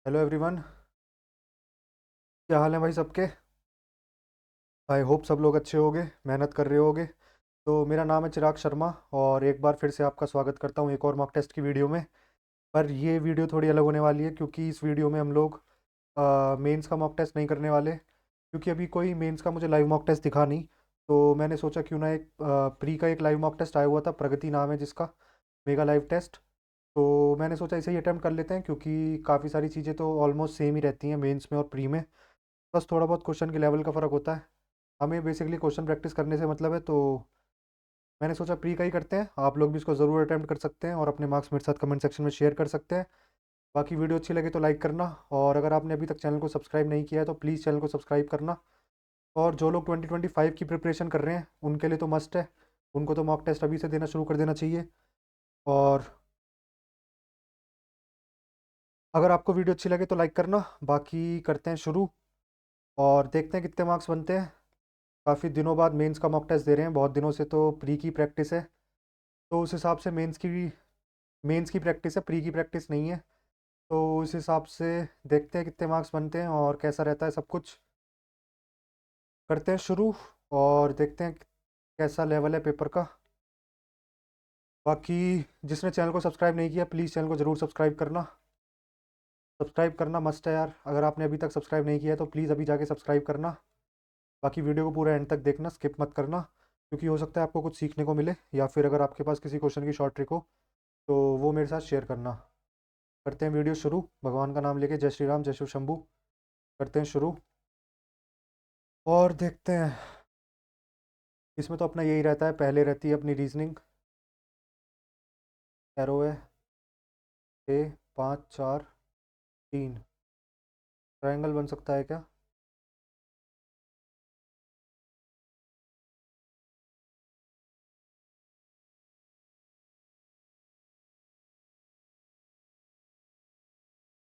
Hello everyone. क्या हाल है भाई सबके। आई होप सब लोग अच्छे होंगे, मेहनत कर रहे होंगे। तो मेरा नाम है चिराग शर्मा और एक बार फिर से आपका स्वागत करता हूँ एक और मॉक टेस्ट की वीडियो में। पर ये वीडियो थोड़ी अलग होने वाली है क्योंकि इस वीडियो में हम लोग मेंस का मॉक टेस्ट नहीं करने वाले, क्योंकि अभी कोई मेंस का मुझे लाइव मॉक टेस्ट दिखा नहीं। तो मैंने सोचा क्यों ना एक प्री का एक लाइव मॉक टेस्ट आया हुआ था, प्रगति नाम है जिसका, मेगा लाइव टेस्ट। तो मैंने सोचा इसे ही अटैम्प्ट कर लेते हैं क्योंकि काफ़ी सारी चीज़ें तो ऑलमोस्ट सेम ही रहती हैं मेंस में और प्री में। बस थोड़ा बहुत क्वेश्चन के लेवल का फ़र्क होता है। हमें बेसिकली क्वेश्चन प्रैक्टिस करने से मतलब है, तो मैंने सोचा प्री का ही करते हैं। आप लोग भी इसको ज़रूर अटैम्प्ट कर सकते हैं और अपने मार्क्स मेरे साथ कमेंट सेक्शन में शेयर कर सकते हैं। बाकी वीडियो अच्छी लगे तो लाइक करना, और अगर आपने अभी तक चैनल को सब्सक्राइब नहीं किया है तो प्लीज़ चैनल को सब्सक्राइब करना। और जो लोग 2025 की प्रिपरेशन कर रहे हैं उनके लिए तो मस्ट है, उनको तो मॉक टेस्ट अभी से देना शुरू कर देना चाहिए। और अगर आपको वीडियो अच्छी लगे तो लाइक करना। बाकी करते हैं शुरू और देखते हैं कितने मार्क्स बनते हैं। काफ़ी दिनों बाद मेंस का मॉक टेस्ट दे रहे हैं, बहुत दिनों से तो प्री की प्रैक्टिस है। तो उस हिसाब से मेंस की प्रैक्टिस है, प्री की प्रैक्टिस नहीं है। तो उस हिसाब से देखते हैं कितने मार्क्स बनते हैं और कैसा रहता है सब कुछ। करते हैं शुरू और देखते हैं कैसा लेवल है पेपर का। बाकी जिसने चैनल को सब्सक्राइब नहीं किया प्लीज़ चैनल को ज़रूर सब्सक्राइब करना। सब्सक्राइब करना मस्ट है यार, अगर आपने अभी तक सब्सक्राइब नहीं किया है तो प्लीज़ अभी जाके सब्सक्राइब करना। बाकी वीडियो को पूरा एंड तक देखना, स्किप मत करना, क्योंकि हो सकता है आपको कुछ सीखने को मिले, या फिर अगर आपके पास किसी क्वेश्चन की शॉर्ट ट्रिक हो तो वो मेरे साथ शेयर करना। करते हैं वीडियो शुरू, भगवान का नाम लेके, जय श्री राम जय शिव शंभू। करते हैं शुरू और देखते हैं। इसमें तो अपना यही रहता है, पहले रहती है अपनी रीजनिंग। एरो है 6 5 4 3। ट्रायंगल बन सकता है क्या।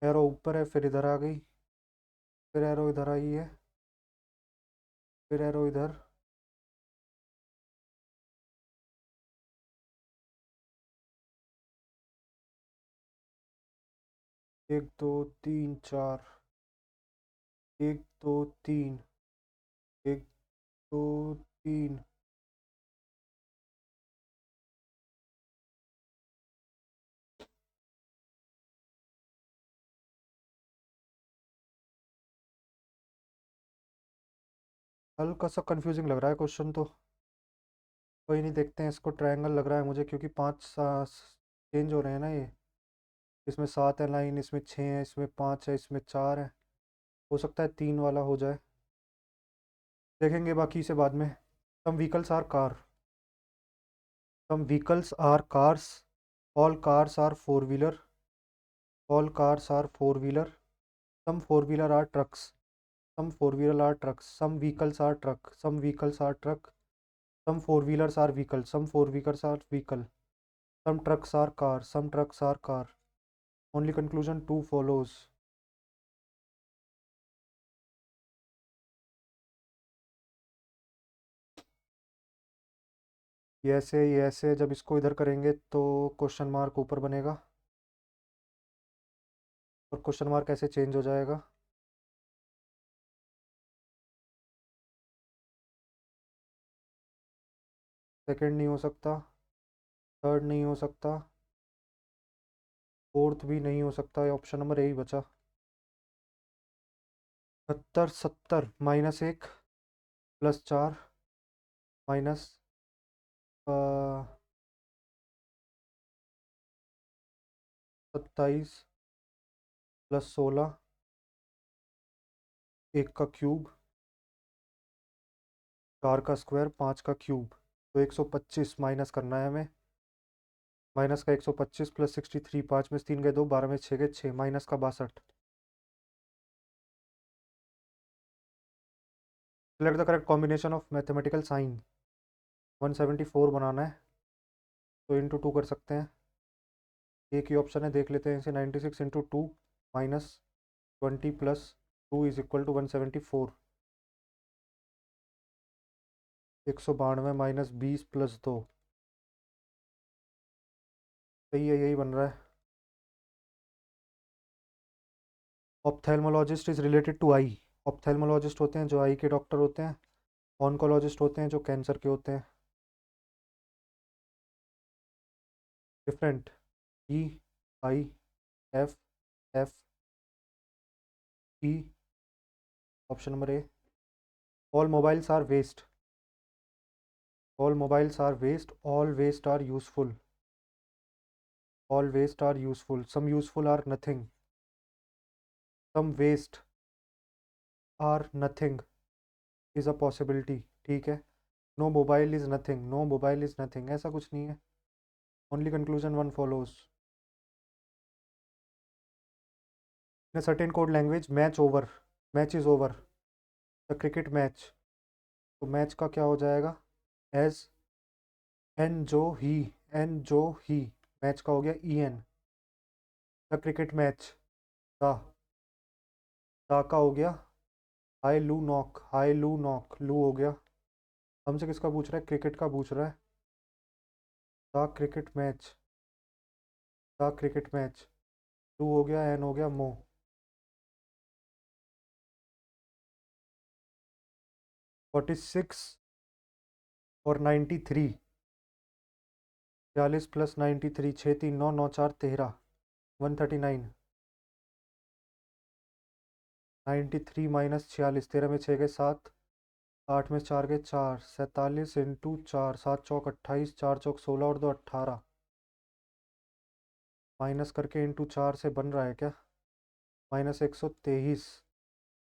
एरो ऊपर है फिर इधर आ गई, फिर एरो इधर आई है, फिर एरो इधर। 1 2 3 4, 1 2 3, 1 2 3। हल्का सा कंफ्यूजिंग लग रहा है क्वेश्चन तो, कोई नहीं, देखते हैं। इसको ट्रायंगल लग रहा है मुझे, क्योंकि 5 चेंज हो रहे हैं ना ये। इसमें 7 है लाइन, इसमें 6 है, इसमें 5 है, इसमें 4 है। हो सकता है 3 वाला हो जाए, देखेंगे बाकी इसे बाद में। Some vehicles are car, some vehicles are cars, all cars are four wheeler, all cars are four wheeler, some four wheeler are trucks, some four wheeler are trucks, some vehicles are truck, some vehicles are truck, some four wheelers are vehicle, some four vehicles are vehicle, some trucks are car, some trucks are car, only conclusion two follows. ये ऐसे जब इसको इधर करेंगे तो question mark ऊपर बनेगा, और क्वेश्चन मार्क ऐसे चेंज हो जाएगा। सेकंड नहीं हो सकता, थर्ड नहीं हो सकता, फोर्थ भी नहीं हो सकता, ऑप्शन नंबर ए ही बचा। 70 70 -1 +4 माइनस 27 +16, 1 का क्यूब, 4 का स्क्वायर, 5 का क्यूब। तो 125 माइनस करना है हमें। माइनस का 125 +63, 5 में से 3 गए 2, 12 में से 6 गए 6, माइनस का 62। Select the correct combination of mathematical sign. 174 बनाना है, तो इंटू 2 कर सकते हैं। एक ही ऑप्शन है, देख लेते हैं इसे। 96 × 2 -20 +2 =174। 192 -20 +2, सही है, यही बन रहा है। Ophthalmologist is related to eye. Ophthalmologist होते हैं जो आई के डॉक्टर होते हैं। ऑन्कोलॉजिस्ट होते हैं जो कैंसर के होते हैं। Different. E, I, F, F, E. Option number A. All mobiles are waste. All mobiles are waste. All waste are useful. All waste are useful. Some useful are nothing. Some waste are nothing is a possibility. ठीक है। No mobile is nothing. No mobile is nothing ऐसा कुछ नहीं है। Only conclusion one follows. In a certain code language match over. Match is over. The cricket match. तो match का क्या हो जाएगा? एज एन जो ही। एन जो ही। मैच का हो गया E N. The cricket match. The. The का हो गया हाई लू नॉक। हाई लू नॉक। लू हो गया। हमसे किसका पूछ रहा है? क्रिकेट का पूछ रहा है। The cricket match. The cricket match. लू हो गया। एन हो गया मो। 46 और 93। 42 + 93 6 3 9 9 4 13 139। 93 - 46 13 में 6 गए 7। 8 में 4 गए 4। 47 इंटू 4 7 चौक 28 4 चौक 16 और 2 18। माइनस करके इंटू 4 से बन रहा है क्या? -123।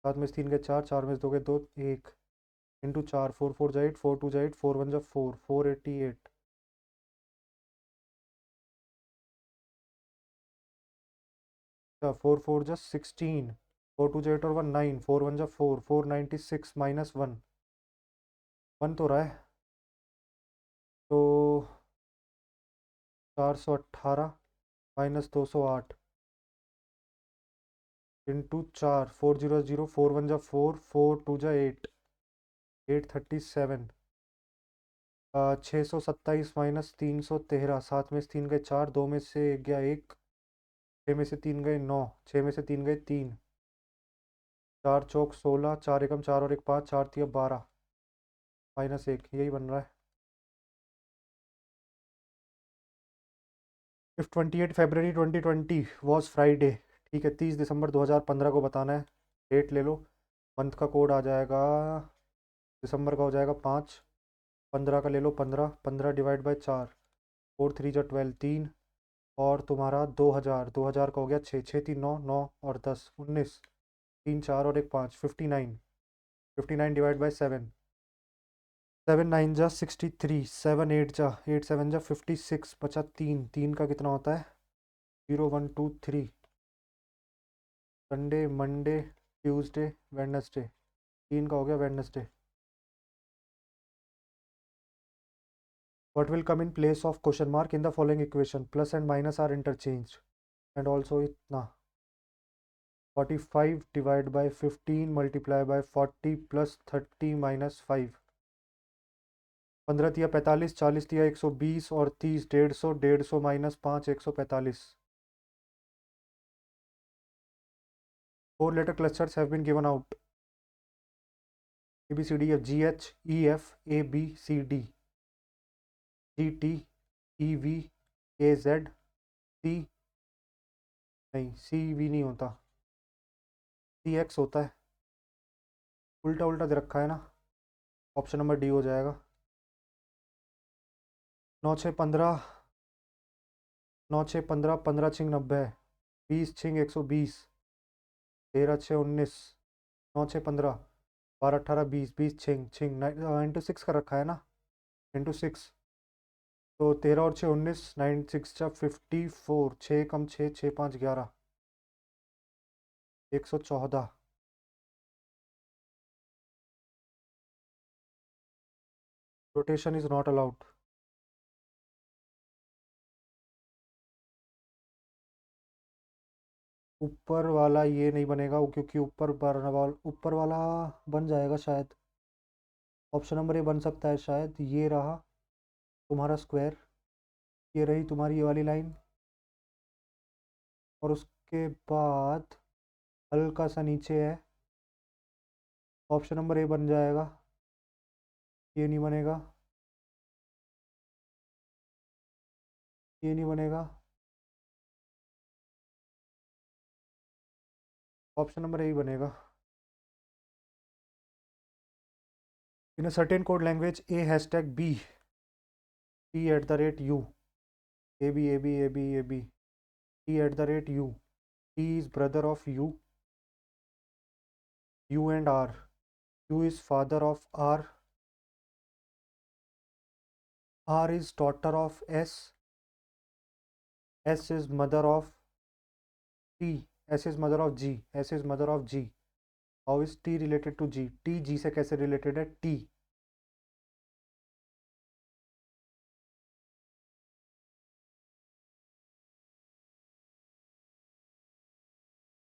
7 में से 3 गए 4 4 में से 2 गए 2 1 इंटू 4 4 4 जा 8 4 2 जा 8 4 1 जा 4 488। अच्छा 4 4 जा 16 4 2 जा 8 और 1 9 4 1 जा 4 496 -1 1 तो रहा है। तो 418 -208 इंटू 4 4 0 0 4 1 जा 4 4 2 जा 8 837। 627 -313। 7 में से 3 गए 4 2 में से गया 1 6 में से 3 गए 9 6 में से 3 गए 3 4 चौक 16 4 एकम 4 और 1 5 4 3 12 -1 यही बन रहा है। If 28 February 2020 was Friday. ठीक है 30 दिसंबर 2015 को बताना है। डेट ले लो। मंथ का कोड आ जाएगा। दिसंबर का हो जाएगा 5। 15 का ले लो 15 15 डिवाइड बाई 4 4 3 जा 12 3 और तुम्हारा 2000 2000 का हो गया 6 6 3 9 9 और 10 19 3 4 और 1 5 59 59 डिवाइड बाई 7 7 9 जा 63 7 8 जा 8 7 जा 56 बचा 3 3 का कितना होता है? 0 1 2 3। Sunday Monday Tuesday Wednesday. 3 का हो गया Wednesday. What will come in place of question mark in the following equation? Plus and minus are interchanged. And also इतना 45 divided by 15 multiply by 40 plus 30 minus 5। 15 तिया 45 40 तिया 120 और 30 150 150 minus 5 145। 4 letter clusters have been given out. A B C D F G H E F A B C D G T E V A Z C। नहीं C V नहीं होता। C X होता है। उल्टा उल्टा दे रखा है ना। ऑप्शन नंबर डी हो जाएगा। 9 6 15 9 6 15 15 6 90 20 6 120 13 6 19 9 6 15 12 18 20 20 6 6 इंटू 6 का रखा है ना। इंटू 6 तो 13 और 6 19 9 6 जा 54 6 कम 6 6 5 11 114। Rotation is not allowed. ऊपर वाला ये नहीं बनेगा क्योंकि ऊपर वाला बन जाएगा शायद। ऑप्शन नंबर ए बन सकता है शायद। ये रहा तुम्हारा स्क्वायर। ये रही तुम्हारी ये वाली लाइन। और उसके बाद हल्का सा नीचे है। ऑप्शन नंबर ए बन जाएगा। ये नहीं बनेगा, ये नहीं बनेगा। ऑप्शन नंबर ए ही बनेगा। In a certain code language A hashtag B T at the rate U A B A B A B A B T at the rate U T is brother of U and R U is father of R is daughter of S is mother of T S is mother of G S is mother of G. How is T related to G? T G से कैसे related है?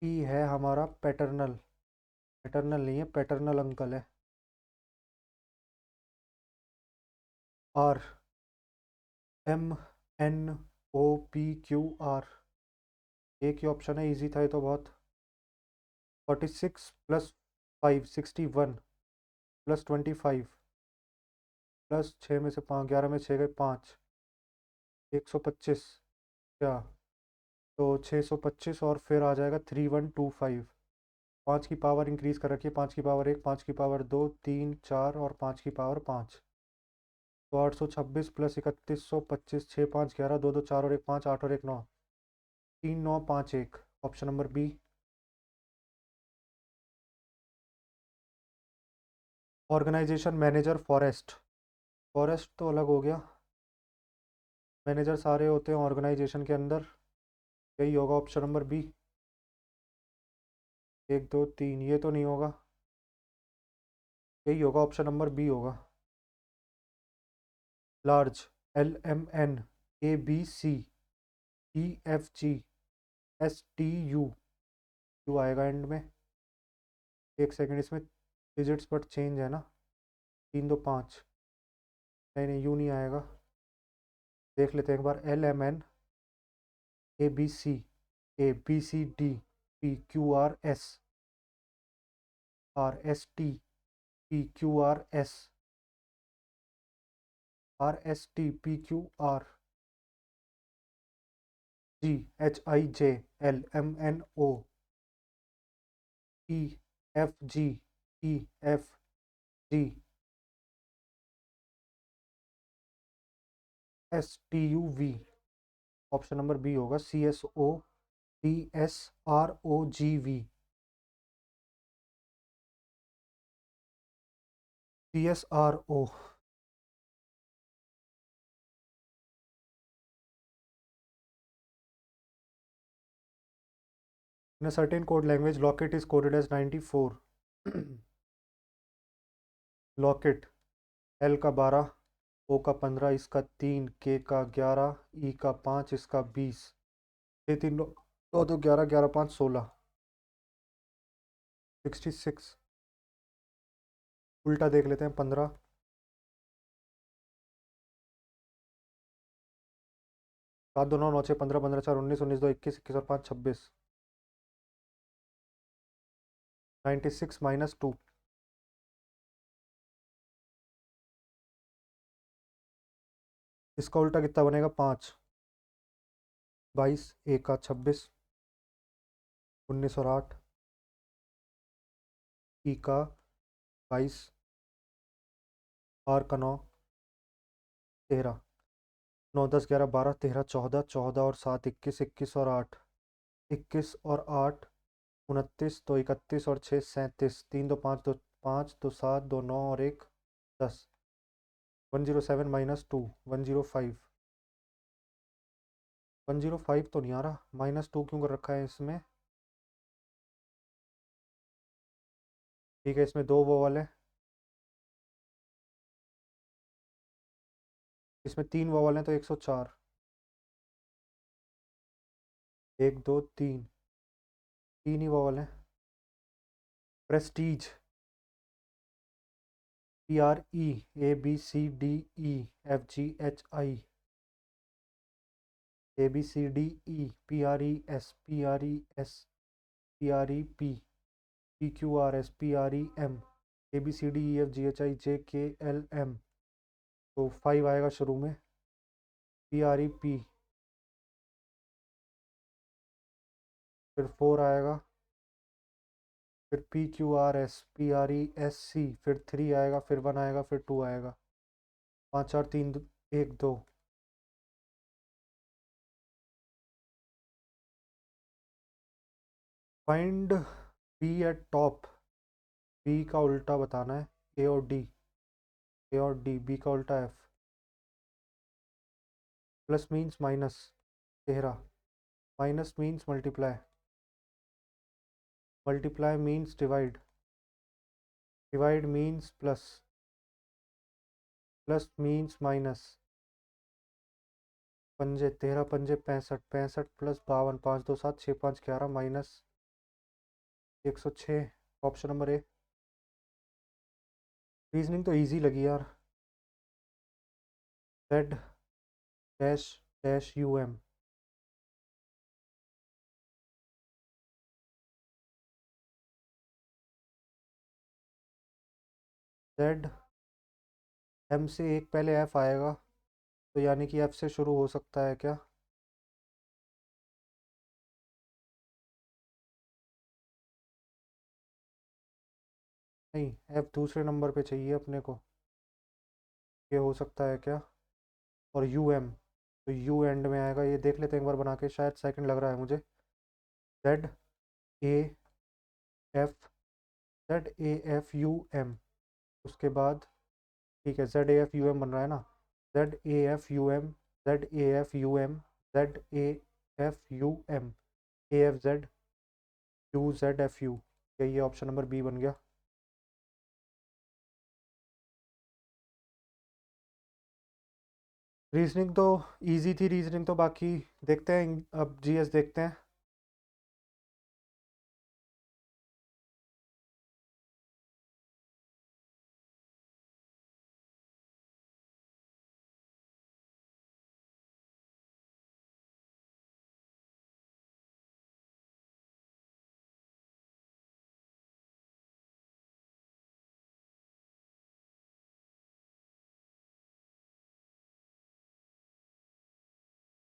T है हमारा paternal, paternal नहीं है, paternal uncle है। R M N O P Q R, एक ही ऑप्शन है, इजी था ये तो बहुत। 46 प्लस 5 61 प्लस 25 प्लस 6 में से 5, 11 में 6 गए 5, 125। क्या? तो 625 और फिर आ जाएगा 3125। 5 की पावर इंक्रीज कर रखी है, 5 की पावर 1, 5 की पावर 2, 3, 4 और 5 की पावर 5। तो 826 प्लस 3125, 6 5 11, 2 2 4 और 1 5, 8 और 1 9, 3 9 5 1। Option number B. Organisation manager forest, forest तो अलग हो गया, मैनेजर सारे होते हैं ऑर्गेनाइजेशन के अंदर। यही होगा ऑप्शन नंबर बी। 1 2 3, ये तो नहीं होगा, यही होगा ऑप्शन नंबर बी होगा। Large L M N A B C E F G S T U, U आएगा एंड में। एक सेकंड, इसमें डिजिट्स बट चेंज है ना, 3 2 5। नहीं नहीं, यू नहीं आएगा। देख लेते हैं एक बार। L M N A B C D P Q R S T P Q R S T P Q R G H I J L M N O E F G E F G S T U V. Option number B होगा। C S O T S R O G V, C S R O. In a certain code language, Locket is coded as 94. Locket L का 12, ओ का 15, इसका 3, के का 11, ई का 5, इसका 20। ये तीन दो दो 11 11 5 16, 66। उल्टा देख लेते हैं। 15, 7 2 9 9 6 15 15 4 19 19 2 21 21 और 5 26। 96 माइनस 2, इसका उल्टा कितना बनेगा? 5 22, ए का 26, 19 और 8, ई का 22, आर का 9, 13, 9 10 11 12 13 14 14 और 7 21 21 और 8, 21 और 8 29, तो 31 और 6 37, 3 2 5 2 5 2 7 2 9 और 1 10। 107 माइनस 2, 105। 105 तो नहीं आ रहा, माइनस 2 क्यों कर रखा है इसमें? ठीक है, इसमें दो वोवल है, इसमें 3 वोवल हैं तो 104। 1 2 3, 3 ही वोवल है। Prestige, P R E A B C D E F G H I, A B C D E P R E S PREP, PQRS, PREM, ABCDEFGHIJKLM। तो 5 आएगा शुरू में, PREP, फिर 4 आएगा, फिर PQRS, PRESC, फिर 3 आएगा, फिर 1 आएगा, फिर 2 आएगा। 5 4 3 1 2। Find B at top. B का उल्टा बताना है, ए और डी, ए और डी, बी का उल्टा F. Plus means minus 13, minus means multiply, multiply means divide, divide means plus, plus means minus. पंजे 13 पंजे 65, 65 plus 52, 5 2 7, 6 5 11, minus 106। Option number A. Reasoning तो इजी लगी यार। Z dash dash U M, Z M से एक पहले एफ आएगा, तो यानी कि एफ से शुरू हो सकता है क्या? नहीं, एफ दूसरे नंबर पे चाहिए अपने को, ये हो सकता है क्या? और यू एम, तो यू एंड में आएगा, ये देख लेते हैं एक बार बना के, शायद सेकंड लग रहा है मुझे। Z A F, Z A F U M, उसके बाद ठीक है, Z A F U M बन रहा है ना, Z A F U M, Z A F U M, Z A F U M, A F Z, U Z F U. ये option number B बन गया। रीजनिंग तो easy थी, reasoning तो, बाकी देखते हैं अब जीएस देखते हैं।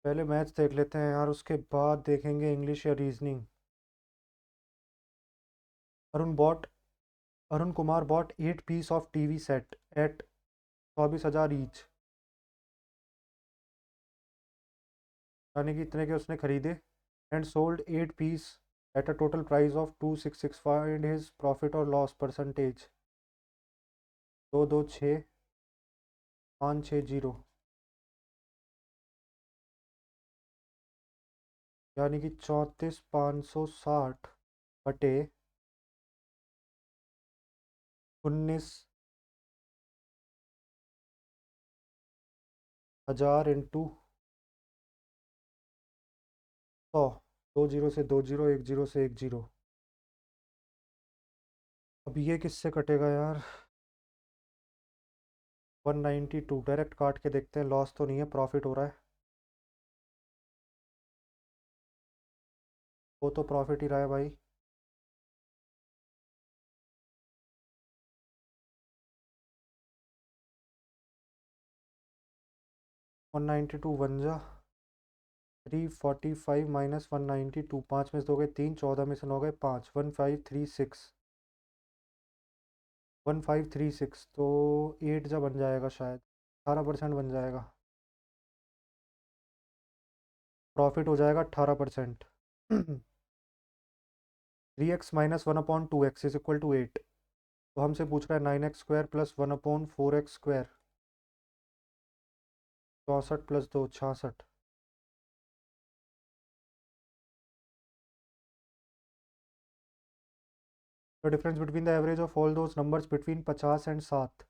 पहले मैथ्स देख लेते हैं यार, उसके बाद देखेंगे इंग्लिश या reasoning. Arun bought Arun Kumar bought 8 piece of TV set at 24,000 each, यानी कि इतने के उसने खरीदे, and sold 8 piece at a total price of 2665। Find his profit और लॉस परसेंटेज। 226560, यानी कि 34,560 बटे 19,000 इंटू 100। 2 जीरो से 2 जीरो, 1 जीरो से 1 जीरो। अब ये किससे कटेगा यार? 192, डायरेक्ट काट के देखते हैं, लॉस तो नहीं है, प्रॉफिट हो रहा है। वो तो प्रॉफिट ही रहा है भाई। 192 बन जा, 345 माइनस 192, 5 में से 2 गए 3, 14 में से 9 गए 5, 1536, 1536, तो 8 जा बन जाएगा शायद, 18% बन जाएगा, प्रॉफिट हो जाएगा 18%। 3x minus 1/2x is equal to 8। तो हमसे पूछ रहा है 9x² plus 1/4x², 64 plus 2 66। The difference between the average of all those numbers between 50 and 7।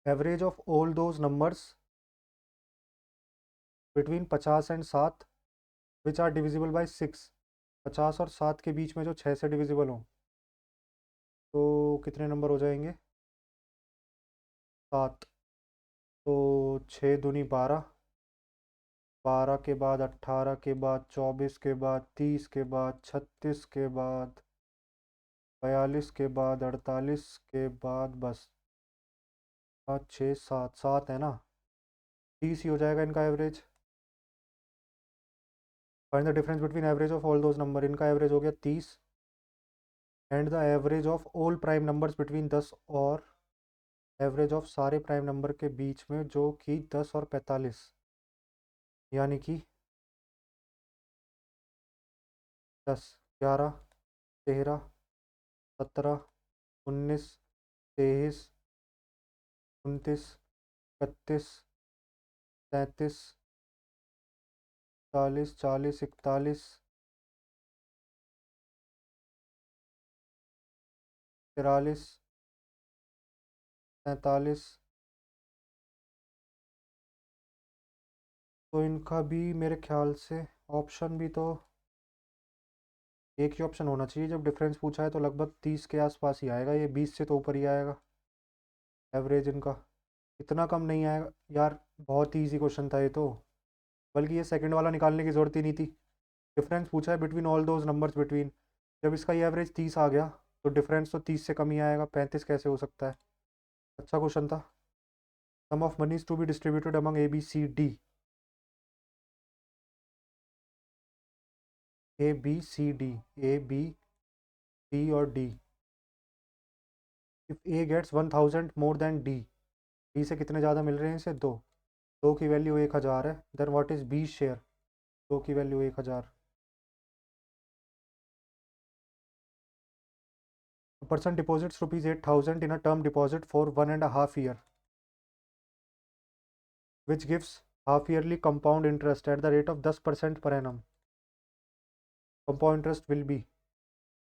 Average of all those numbers between 50 and 7 which are divisible by 6। 50 और 7 के बीच में जो 6 से डिविजिबल हों, तो कितने नंबर हो जाएंगे? 7, तो 6 दूनी 12, 12 के बाद 18 के बाद 24 के बाद 30 के बाद 36 के बाद 42 के बाद 48 के बाद बस 5 6 7 7 है ना, 30 ही हो जाएगा इनका average. Find the difference between average of all those number, इनका एवरेज हो गया 30 and the average of all prime numbers between 10 और एवरेज ऑफ सारे प्राइम नंबर के बीच में जो कि 10 और 45, यानी कि 10 11 13 17 19 23 29 31 33 40 40 41 43 43। तो इनका भी मेरे ख्याल से ऑप्शन भी तो एक ही ऑप्शन होना चाहिए। जब डिफरेंस पूछा है तो लगभग 30 के आसपास ही आएगा, ये 20 से तो ऊपर ही आएगा एवरेज इनका, इतना कम नहीं आएगा यार। बहुत ही ईजी क्वेश्चन था ये तो, बल्कि ये सेकंड वाला निकालने की ज़रूरत ही नहीं थी। डिफरेंस पूछा है between all those numbers between, जब इसका ये एवरेज 30 आ गया तो डिफरेंस तो 30 से कम ही आएगा, 35 कैसे हो सकता है। अच्छा क्वेश्चन था। Sum of money's to be distributed among A B C D, A B C D, A B C और D. If A gets 1000 more than D, D से कितने ज़्यादा मिल रहे हैं इसे, दो, दो की वैल्यू 1000 है, then what is B share, दो की value 1000। Person deposits ₹8,000 in a term deposit for 1.5 year which gives half yearly compound interest at the rate of 10% per annum. Compound interest will be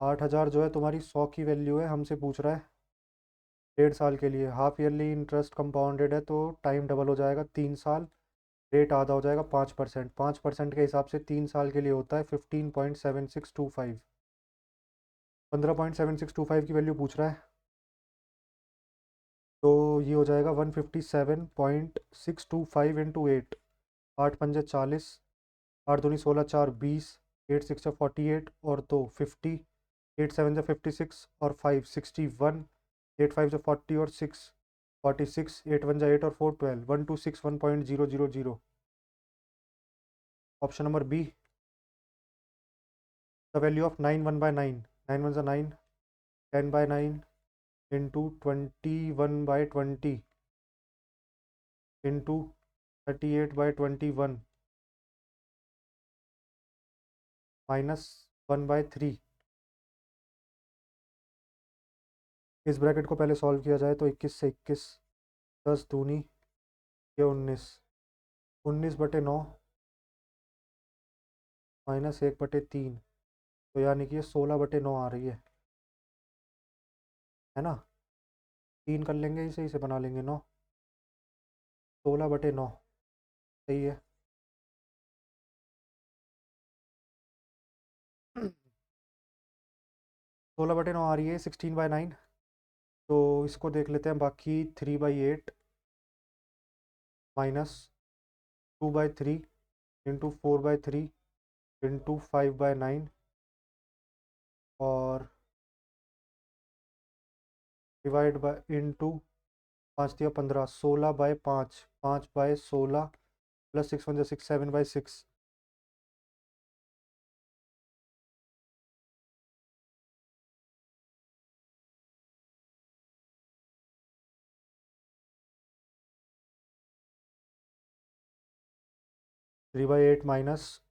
8,000 जो है तुम्हारी 100 की value है, हमसे पूछ रहा है 1.5 साल के लिए। हाफ ईयरली इंटरेस्ट कंपाउंडेड है तो टाइम डबल हो जाएगा, 3 साल, रेट आधा हो जाएगा 5%। 5% के हिसाब से 3 साल के लिए होता है 15.7625, 15.7625 की वैल्यू पूछ रहा है। तो ये हो जाएगा 157.625 इंटू 8, 8 पंजे 40, 8 दूनी 16, 4 20, 8 6 48 और 2 50, 8 7 56 और 5 61, 8 5 40 और 6 46, 8 1 8 और 4 12, 1261.000। Option number B, the value of 9 1/9, 9 1 9, 10/9 into 21/20 into 38/21 -1/3। इस ब्रैकेट को पहले सॉल्व किया जाए तो 21 से 21, 10 दूनी ये 19, 19/9 -1/3, तो यानी कि ये 16/9 आ रही है ना। 3 कर लेंगे, इसे इसे बना लेंगे 9, 16/9 सही है। 16/9 आ रही है 16/9। तो इसको देख लेते हैं, बाकी 3/8 -2/3 इंटू 4/3 इंटू 5/9 और divide by into 5 × 15, 16/5, 5/16 plus 6 × 1 6, 7/6, 3/8 minus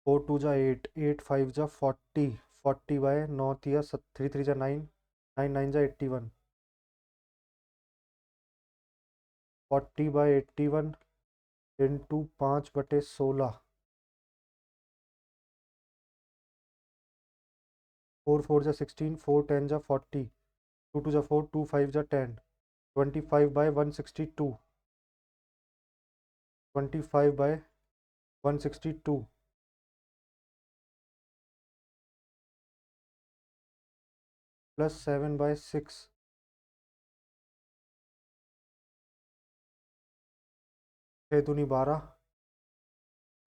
4 2 × 8, 8 5 × 40, 40/9 3 3 9, 9 9 81, 40/81 into 5/16, 4 4 16, 4 10 40, 2 2 4, 2 5 10, 25/162, 25/162 plus 7/6, 6 दूनी 12,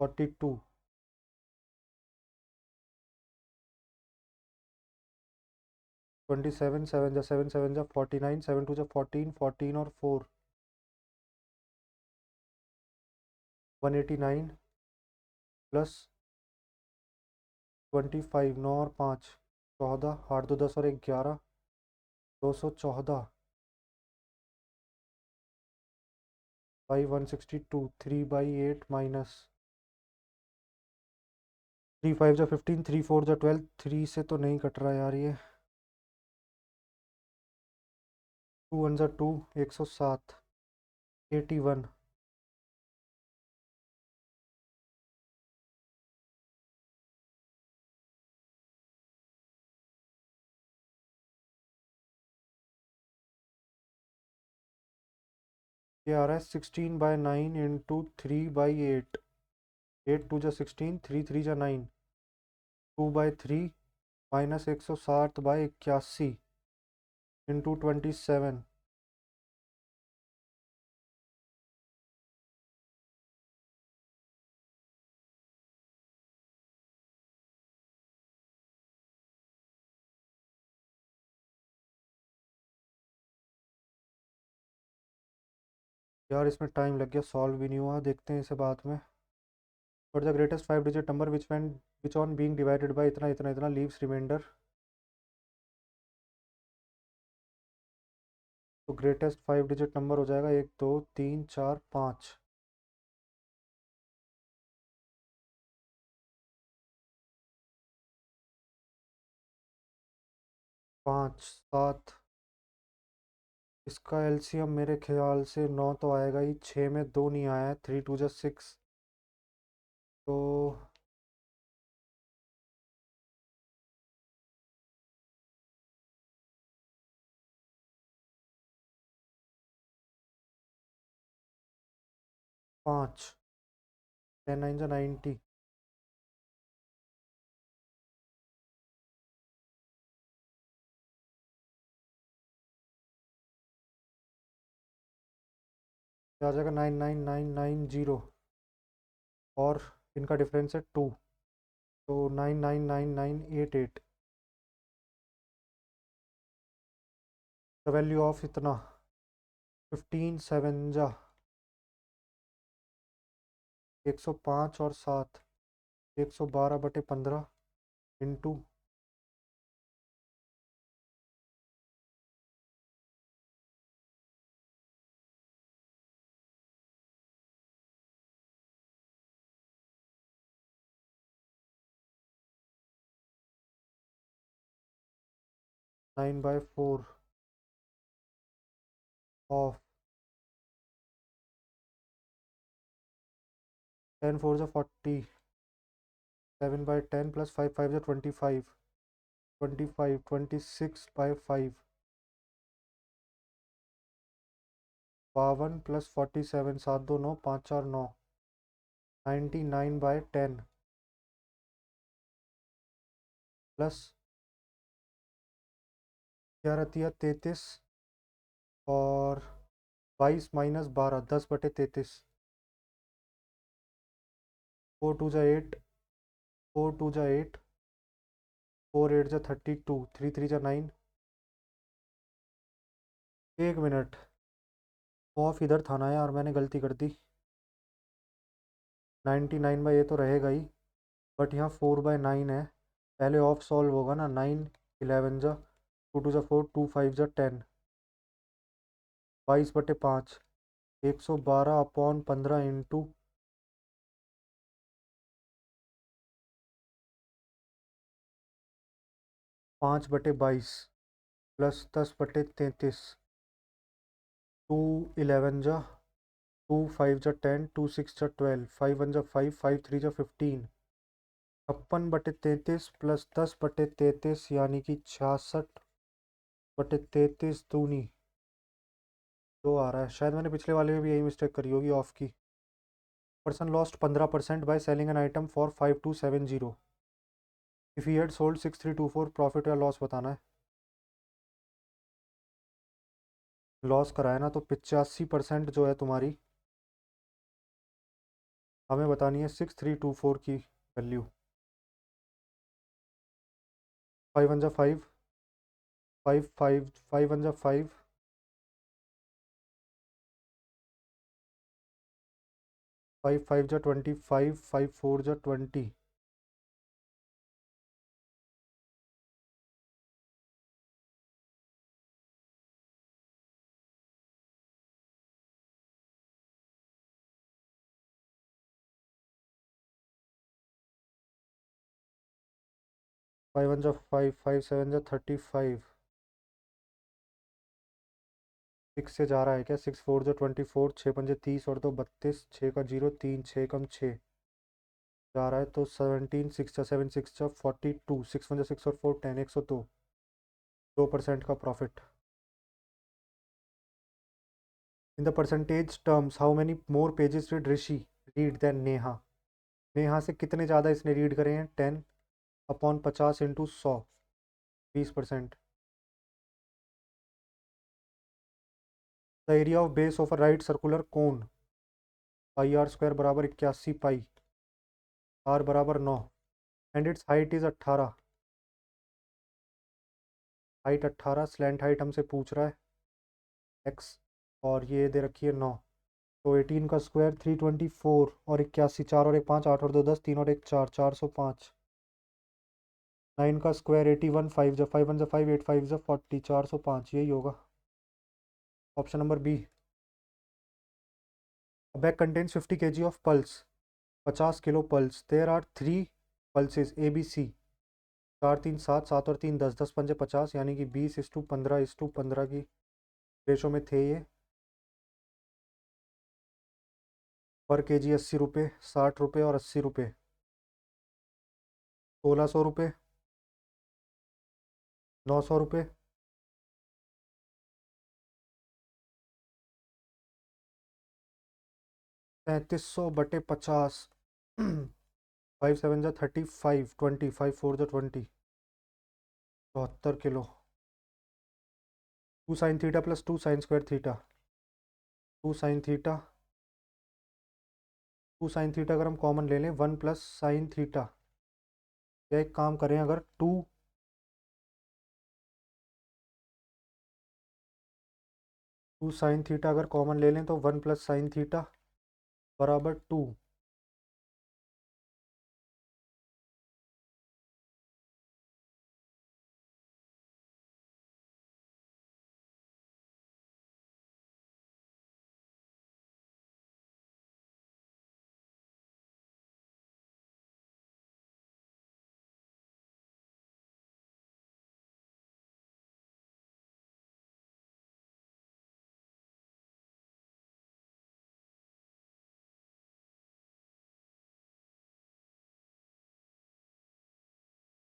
42, 27, 7 जा 7 7 जा 49, 7 2 जा 14, 14 और 4 189 प्लस 25, 9 और 5 14, 8 2 10 और 1 11, 214, 5 162, 3/8 माइनस 3 5 जा 15, 3 4 जा 12, 3 से तो नहीं कट रहा यार ये। 2 1 जा 2, 107, 81, ये आ रहा है 16/9 इंटू 3/8, 8 2 जा 16, 3 3 जा 9, 2/3 माइनस 160/81 इंटू 27। यार इसमें टाइम लग गया, सॉल्व भी नहीं हुआ, देखते हैं इसे बाद में। But the greatest 5 digit number which on being divided by इतना इतना इतना लीव्स रिमाइंडर। तो ग्रेटेस्ट 5 डिजिट नंबर हो जाएगा 1 2 3 4 5, 5 7। इसका एलसीएम मेरे ख्याल से 9 तो आएगा ही, 6 में 2 नहीं आया है, 3 2 जा 6, तो 5, 10 9 जा 90, आ जाएगा 99990, और इनका डिफरेंस है 2, तो 999988। द वैल्यू ऑफ इतना 15 7 जा 105 और 7, 112/15 इंटू 9/4 ऑफ 10 4 जा 40, 7/10 प्लस 5 5 जा 25, 25 26/5, 52 प्लस 47, 7 2 9, 5 4 9, 99/10 प्लस 11 33 और 22 माइनस 12, 10/33, 4 2 जा 8, 4 2 जा 8, 4 8 जा 32, 3 3 जा 9। 1 मिनट, ऑफ इधर था ना यार, मैंने गलती कर दी। 99 बाई ये तो रहेगा ही, बट यहाँ 4/9 है, पहले ऑफ सॉल्व होगा ना। 9 11 जा 2 2 जा 4, 2 5 जा 10, 22/5, 112/15 इंटू 5/22 प्लस 10/33, 2 11 जा 2 5 जा 10, 2 6 जा 12, 5 1 जा 5, 5 3 जा 15, 56/33 प्लस 10/33 यानी कि 66/33 दूनी दो आ रहा है। शायद मैंने पिछले वाले में भी यही मिस्टेक करी होगी ऑफ की। Person lost 15% by selling an item for 5270। If he had sold 6324, profit या लॉस बताना है। लॉस कराया ना, तो 85% जो है तुम्हारी हमें बतानी है 6324 की वैल्यू। 5 1 5, 5 5, 5 1 5, 5 5 25, 5 4 20। 5 1 5, 5 7 35। 6 से जा रहा है क्या? 6 4 24, 6 5 30 और 2 32, 6 का 0 3, 6 कम 6 जा रहा है तो 17, 6 7 6 42, 6 1 6 और 4 10, 102। 2% का profit. In the percentage terms how many more pages did Rishi read than Neha. Neha से कितने ज़्यादा इसने रीड करे हैं? 10/50 into 100, 20%। The area of base of a right circular cone πr² बराबर 81 पाई, r बराबर 9 and its height is 18। Height 18, slant height हमसे पूछ रहा है x, और ये दे रखी है 9। तो 18 का स्क्वायर 324 और 81, 4 और 1 5, 8 और 2 10, 3 और 1 4, 405। 9 का स्क्वायर 81, 5 जब 5 1 जब 5, 8 5 जब 40, 405। यही होगा option number B. A bag contains 50 kg of pulse, 50 kilo pulse. There are 3 pulses A B C. 4 3 7, 7 और 3 10, 10 पंजे 50, यानी कि 20:15:15 की रेशो में थे ये। पर केजी 80 रुपये, 60 रुपये और 80 रुपये। 1600 रुपये, 900 रुपये, 3500/50। 5 7 जा 35, 20, 5 4 जा 20। 72 kilo. 2 sin theta plus 2 sin² theta. 2 sin theta, 2 sin theta अगर हम कॉमन ले लें 1 + sin थीटा। या एक काम करें, अगर 2 sin थीटा अगर कॉमन ले लें तो 1 + sin थीटा बराबर 2।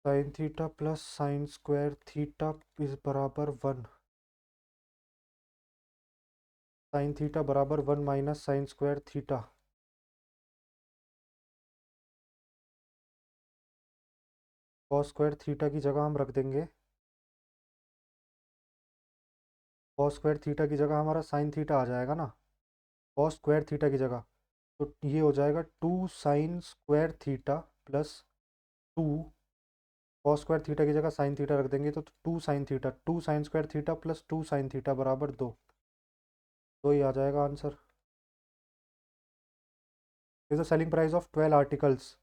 sin theta plus sin² theta is बराबर 1। sin थीटा बराबर 1 - sin²थीटा। cos² थीटा की जगह हम रख देंगे, cos²थीटा की जगह हमारा sin थीटा आ जाएगा ना, cos²थीटा की जगह। तो ये हो जाएगा 2 sin² थीटा प्लस 2 cos²थीटा की जगह sin थीटा रख देंगे तो 2 sin थीटा, 2 sin²थीटा प्लस 2 sin थीटा बराबर 2। तो ही आ जाएगा answer. Is the selling price of 12 articles.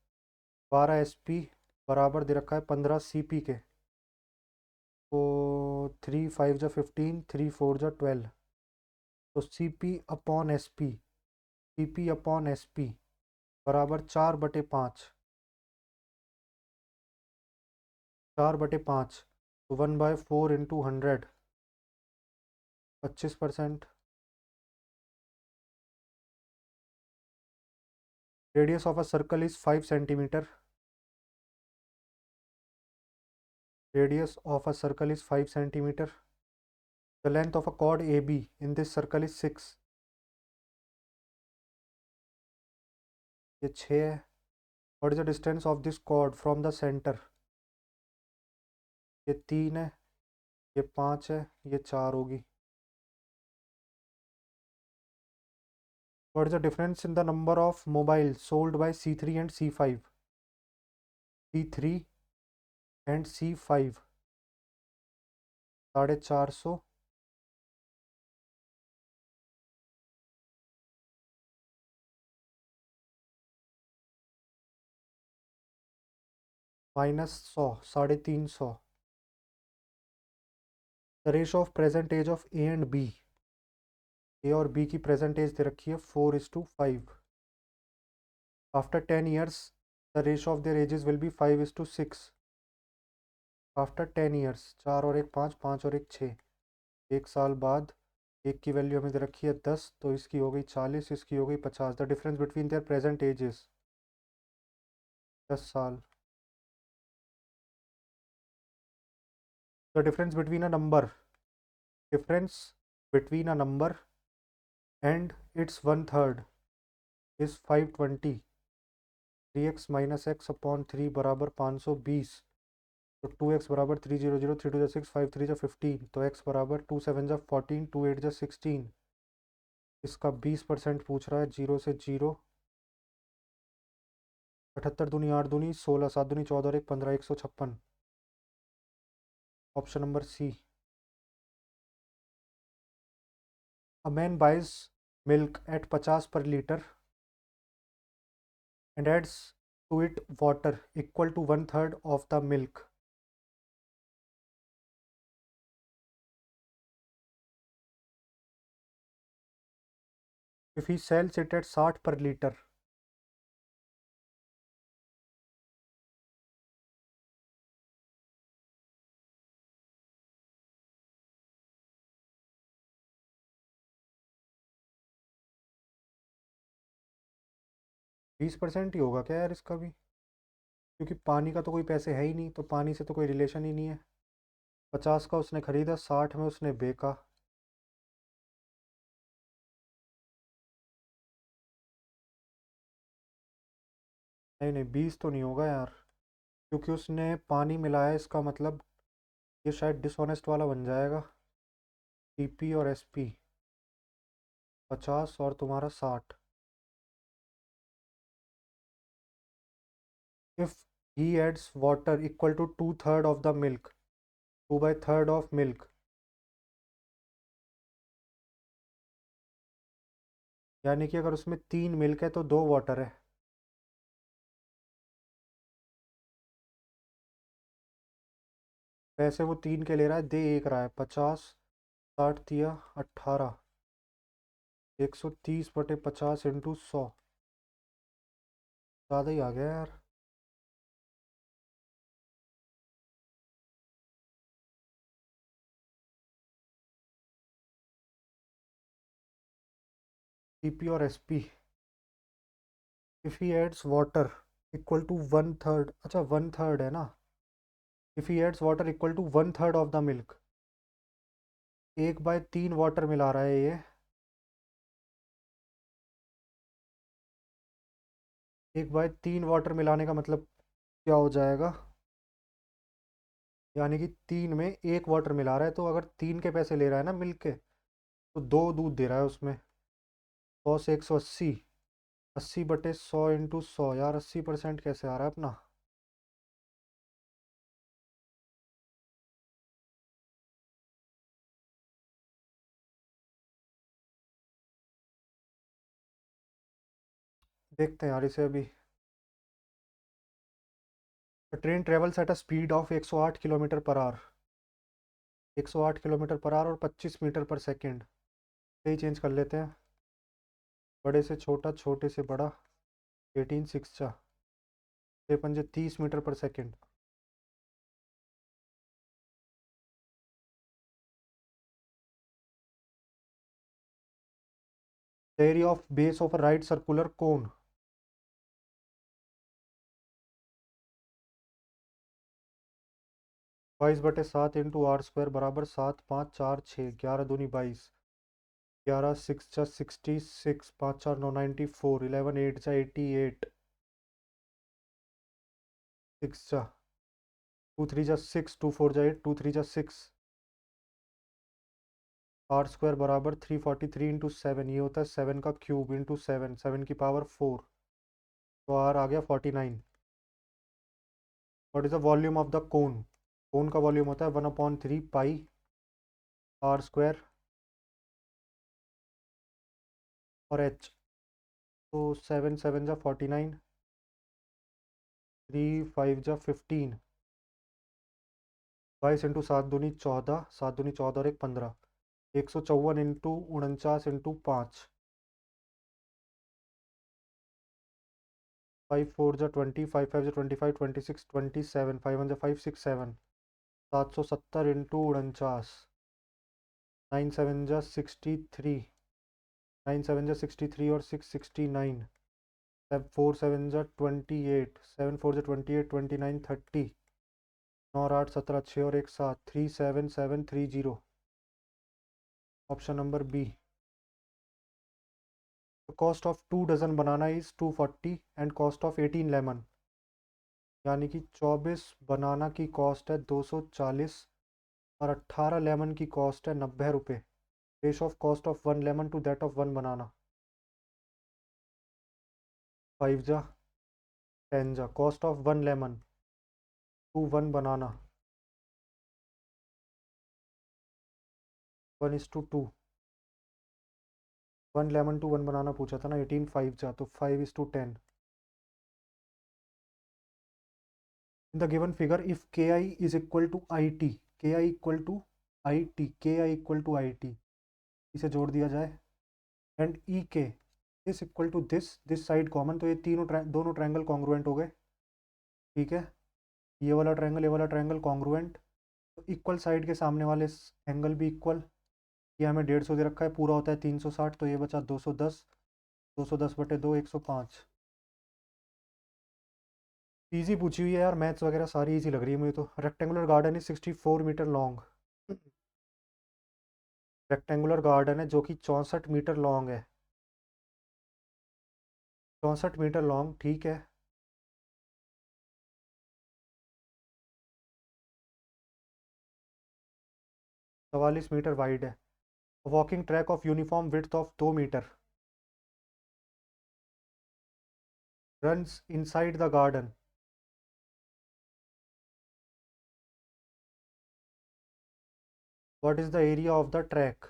12 SP बराबर दे रखा है 15 CP के। तो 3 5 जा 15, 3 4 जा 12। तो CP/SP बराबर 4/5। 4/5 तो 1/4 into 100, 25%। Radius of a circle is 5 centimetre. Radius of a circle is 5 centimeter. The length of a chord AB in this circle is 6. ये 6 है। What is the distance of this chord from the center? ये 3 है, ये 5 है, ये 4 होगी। What is the difference in the number of mobile sold by C3 and C5? C3 and C5 450 -100 350. The ratio of present age of A and B, A और B की present age दे रखी है 4:5. After 10 years the ratio of their ages will be 5:6. After 10 years, 4 और 1 5, 5 और 1 6. 1 साल बाद एक की वैल्यू हमें दे रखी है 10, तो इसकी हो गई 40, इसकी हो गई 50. The difference between their present ages 10 साल. The difference between a number, difference between a number and it's 1/3 is 520. 3x minus x upon 3 बराबर 520. तो 2x बराबर 300, 3 2 6, 5 3 15. तो x बराबर 2 7 14, 2 8 16. इसका 20% पूछ रहा है. 0 से 0. 78 दूनी 8 दूनी 16, 7 दूनी 14 और 1 15, 156. Option number C. A man buys milk at 50 per liter and adds to it water equal to 1/3 of the milk. If he sells it at 60 per liter, 20% ही होगा क्या यार इसका भी? क्योंकि पानी का तो कोई पैसे है ही नहीं, तो पानी से तो कोई रिलेशन ही नहीं है. 50 का उसने खरीदा, 60 में उसने बेचा. नहीं नहीं, 20 तो नहीं होगा यार, क्योंकि उसने पानी मिलाया. इसका मतलब ये शायद डिसऑनेस्ट वाला बन जाएगा. PP और SP 50 और तुम्हारा 60. If he adds water equal to 2/3 of the milk, 2/3 of milk, यानी कि अगर उसमें 3 मिल्क है तो 2 वाटर है. पैसे वो 3 के ले रहा है, दे 1 रहा है. 50, 60 दिया 18. 130/50 इंटू 100. ज़्यादा ही आ गया यार. CP और SP. If he adds water equal to 1/3, अच्छा 1/3 है ना. If he adds water equal to 1/3 of the milk, 1/3 water मिला रहा है ये. 1/3 वाटर मिलाने का मतलब क्या हो जाएगा? यानी कि 3 में 1 वाटर मिला रहा है, तो अगर 3 के पैसे ले रहा है ना मिल्क के, तो 2 दूध दे रहा है उसमें. 100 से 180. 80/100 इंटू 100. यार 80% कैसे आ रहा है अपना? देखते हैं यार इसे अभी. Train travels at a speed of 108 kilometre per hour. 108 kilometre per hour और 25 मीटर पर सेकेंड. यही चेंज कर लेते हैं. बड़े से छोटा, छोटे से बड़ा. 18 6 चा 6 30 मीटर पर second. The area of base of right circular cone. 22/7 into R² बराबर 7 5 4 6. 11 दूनी 22. 11 6 जा 66. 5 4 9 94. 11 8 जा 88. 6 जा 2 3 जा 6. 2 4 जा 8. 2 3 जा 6. आर स्क्वायर बराबर 343 इंटू सेवन, ये होता है 7 का क्यूब इंटू सेवन, 7 की पावर 4, तो आर आ गया 49। What is the volume of the cone? Cone का वॉल्यूम होता है 1/3 पाई आर स्क्वायर और एच। तो 7 7 जा 49, 3 5 जा 15, 22 इंटू 7 दूनी 14, 7 दूनी 14 और एक 15, 154 इंटू 49 इंटू 5, 5 4 जा 20, 5 5 जा 25, 26 27, 5 1 जा 5 6 7, 770 इंटू 49, 9 7 जा 63, 9 7 जा 63 और 6 69, 4 7 जा 28, 7 4 जा 28, 29 30, 9 और 8 17, 6 और एक 7, 37730। Option number B. The cost of 2 dozen banana is 240 and cost of 18 lemon, यानी कि 24 बनाना की कॉस्ट है 240 और 18 लेमन की कॉस्ट है 90 रुपये। Ratio of cost of 1 lemon to that of 1 banana. 5 जा 10 जा cost of 1 lemon to 1 banana 1:2। 1 lemon to 1 banana पूछा था ना, 18 5 जा तो 5:10। In the given figure, if Ki is equal to It, Ki equal to It, Ki equal to It, इसे जोड़ दिया जाए, and Ek is equal to this side common, तो ये दोनों ट्रायंगल कॉन्ग्रुएंट हो गए। ठीक है, ये वाला ट्रायंगल कॉन्ग्रुएंट, तो इक्वल साइड के सामने वाले एंगल भी इक्वल। ये हमें 150 दे रखा है, पूरा होता है 360, तो ये बचा 210, 210/2 105। ईजी पूछी हुई है यार, मैथ्स वगैरह सारी ईजी लग रही है मुझे तो। Rectangular garden is 64 metre long. Rectangular garden है जो कि 64 मीटर लॉन्ग है, 64 मीटर लॉन्ग, ठीक है। 44 मीटर वाइड है। Walking track of uniform width of 2 metre runs inside the garden. What is the area of the track?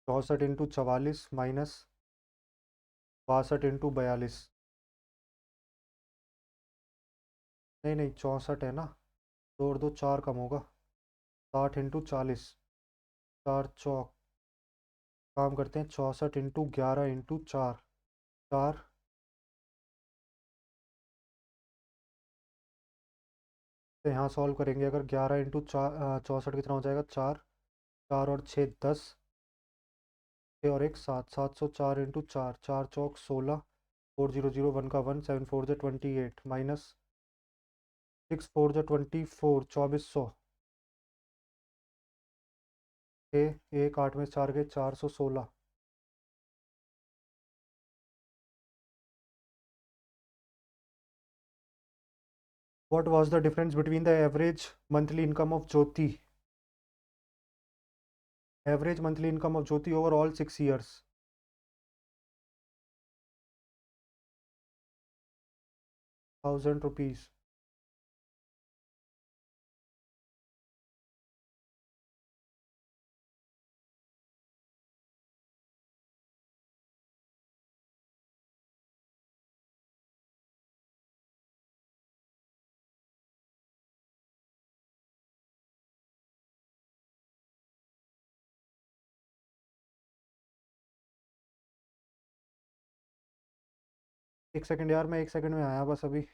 64 into 44 minus 62 into 42। नहीं नहीं, 64 है ना, 2 और 2 4 कम होगा। 60 इंटू 40, 4 चौक, काम करते हैं 64 इंटू 11 इंटू 4, 4 से यहाँ सॉल्व करेंगे। अगर 11 इंटू 64 कितना हो जाएगा, 4, 4 और 6 10, 6 और एक 7, 704 इंटू 4, 4 चौक 16, 4 0 0 1 का 1, 7 4 जा 28 माइनस 6 4 जा 24, 2400, 6 1 8 में 4 के 416। What was the difference between the average monthly income of Jyoti? Average monthly income of Jyoti over all 6 years. 1000 rupees. एक सेकंड यार, मैं 1 सेकंड में आया बस अभी।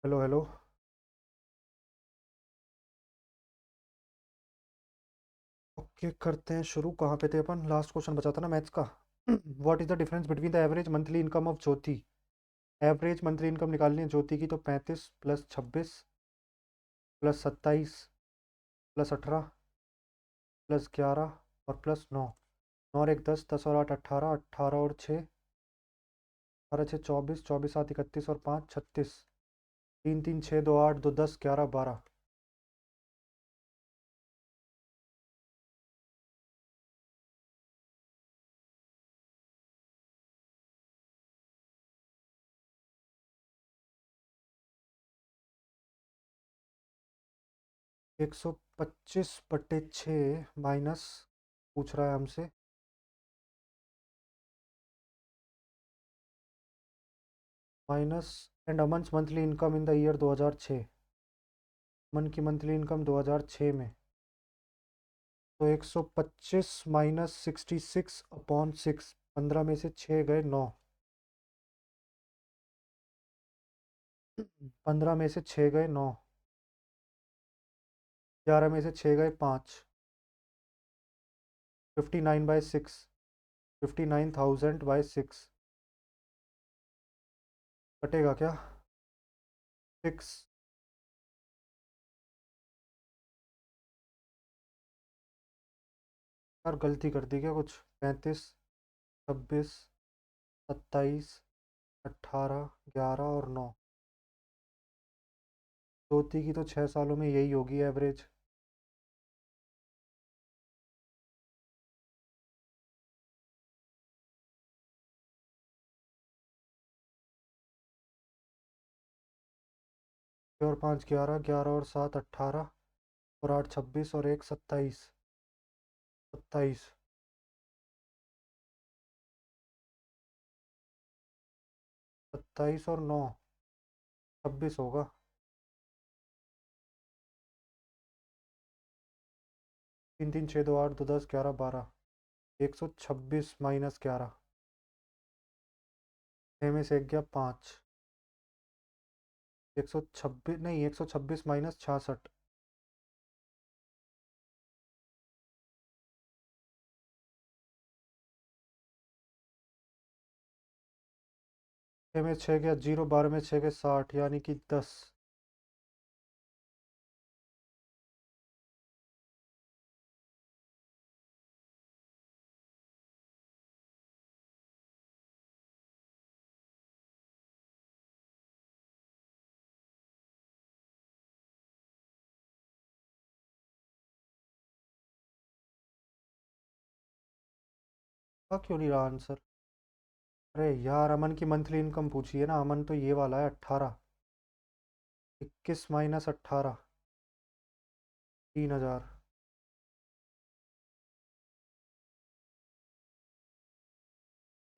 Hello hello. ओके, करते हैं शुरू। कहाँ पे थे अपन? लास्ट क्वेश्चन बचा था ना मैथ्स का। What is the difference between the average monthly income of Jyoti? Average monthly income निकालनी है ज्योति की, तो 35 प्लस 26 प्लस 27 प्लस 18 प्लस 11 और प्लस 9। 9 और 1 10, 10 और 8 18, 18 और 6, 18 6 24, 24 7 31 और 5 36, 3 3 6 2 8 2 10 11 12। 125/6 माइनस, पूछ रहा है हमसे, minus and Aman's monthly income in the year 2006। मन की मंथली इनकम 2006 में, तो 125 माइनस 66/6, 15 में से 6 गए 9, 15 में से 6 गए 9, 11 में से 6 गए 5, 59/6, 59,000/6। कटेगा क्या? 6। यार गलती कर दी क्या कुछ? 35, 26, 27, 18, 11 और 9। ज्योति की तो 6 सालों में यही होगी एवरेज। और 5 11, 11 और 7 18 और 8 26 और 1 27, 27, 27 और 9 26 होगा। 3 3 6 2 8 2 10 11 12। 126 माइनस 11, 6 में से 1 गया 5। 126 नहीं, 126 माइनस 66। 6 में 6 गया 0, 12 में 6 गए 60, यानी कि 10। का क्यों नहीं रहा आंसर? अरे यार, अमन की मंथली इनकम पूछी है ना, अमन तो ये वाला है 18। 21 minus 18, 3,000।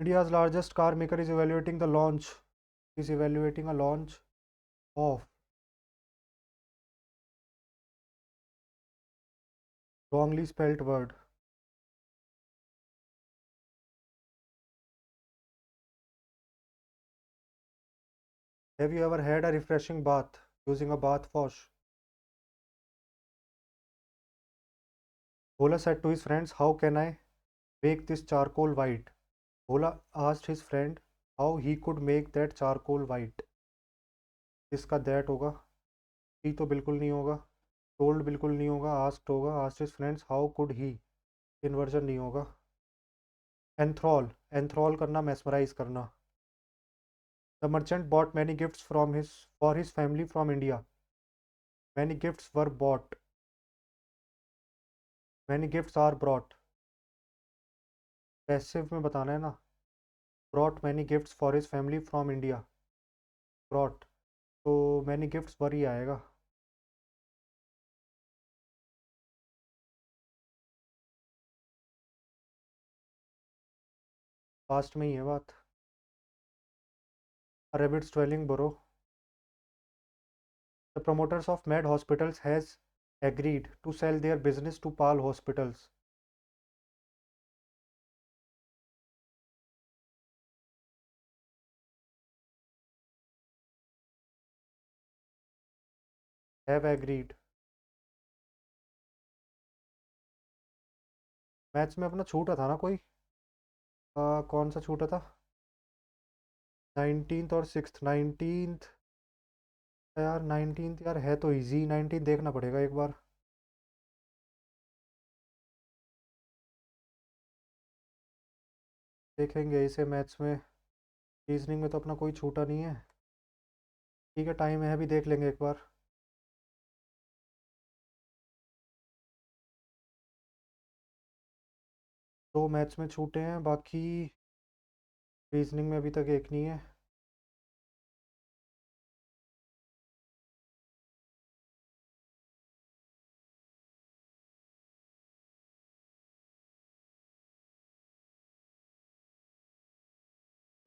India's largest car maker is evaluating the launch, is evaluating a launch of, wrongly spelt word. Have you ever had a refreshing bath using a bath wash? Bhola said to his friends, how can I make this charcoal white? Bhola asked his friend how he could make that charcoal white. इसका that होगा, he तो बिल्कुल नहीं होगा, told बिल्कुल नहीं होगा, asked होगा, asked his friends how could he, inversion नहीं होगा। enthrall, enthrall करना, mesmerize करना। The merchant bought many gifts for his family from India. Many gifts were bought. Many gifts are brought. Passive में बताना है ना। Brought many gifts for his family from India. Brought, तो many gifts were ही आएगा। Past में ही है बात। A rabbit's dwelling burrow. The promoters of Med Hospitals has agreed to sell their business to Pal Hospitals. Have agreed. Maths में अपना छूटा था ना कोई। कौन सा छूटा था? 19th और 6th। 19th। यार 19th यार है तो इजी, 19th देखना पड़ेगा एक बार। देखेंगे इसे मैथ्स में। रीजनिंग में तो अपना कोई छूटा नहीं है। ठीक है, टाइम है अभी, देख लेंगे एक बार। दो मैथ्स में छूटे हैं, बाकी रीजनिंग में अभी तक एक नहीं है।